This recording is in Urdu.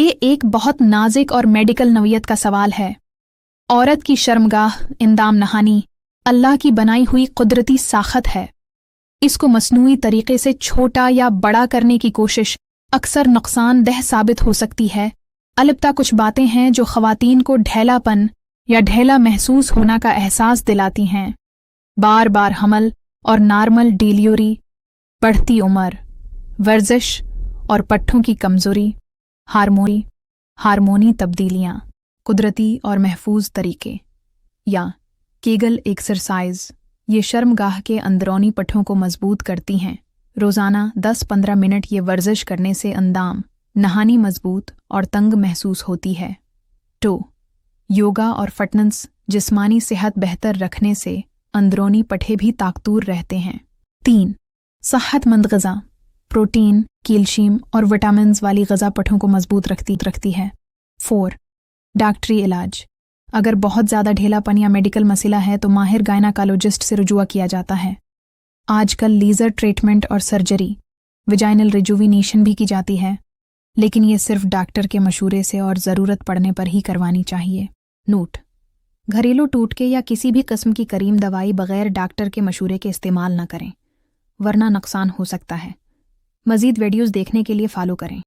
یہ ایک بہت نازک اور میڈیکل نوعیت کا سوال ہے۔ عورت کی شرمگاہ اندام نہانی اللہ کی بنائی ہوئی قدرتی ساخت ہے۔ اس کو مصنوعی طریقے سے چھوٹا یا بڑا کرنے کی کوشش اکثر نقصان دہ ثابت ہو سکتی ہے۔ البتہ کچھ باتیں ہیں جو خواتین کو ڈھیلا پن یا ڈھیلا محسوس ہونا کا احساس دلاتی ہیں۔ بار بار حمل اور نارمل ڈیلیوری، بڑھتی عمر، ورزش اور پٹھوں کی کمزوری، ہارمونی تبدیلیاں، قدرتی اور محفوظ طریقے یا کیگل ایکسرسائز یہ شرمگاہ کے اندرونی پٹھوں کو مضبوط کرتی ہیں۔ روزانہ 10-15 منٹ یہ ورزش کرنے سے اندام نہانی مضبوط اور تنگ محسوس ہوتی ہے۔ یوگا اور فٹنس جسمانی صحت بہتر رکھنے سے اندرونی پٹھے بھی طاقتور رہتے ہیں۔ 3. صحت مند غذا، پروٹین، کیلشیم اور وٹامنز والی غذا پٹھوں کو مضبوط رکھتی ہے۔ 4. ڈاکٹری علاج، اگر بہت زیادہ ڈھیلا پن یا میڈیکل مسئلہ ہے تو ماہر گائناکالوجسٹ سے رجوع کیا جاتا ہے۔ آج کل لیزر ٹریٹمنٹ اور سرجری، ویجائنل ریجووینیشن بھی کی جاتی ہے، لیکن یہ صرف ڈاکٹر کے مشورے سے اور ضرورت پڑنے پر ہی کروانی چاہیے۔ نوٹ: گھریلو ٹوٹکے یا کسی بھی قسم کی کریم دوائی بغیر ڈاکٹر کے مشورے کے استعمال نہ کریں، ورنہ نقصان ہو سکتا ہے۔ مزید ویڈیوز دیکھنے کے لیے فالو کریں۔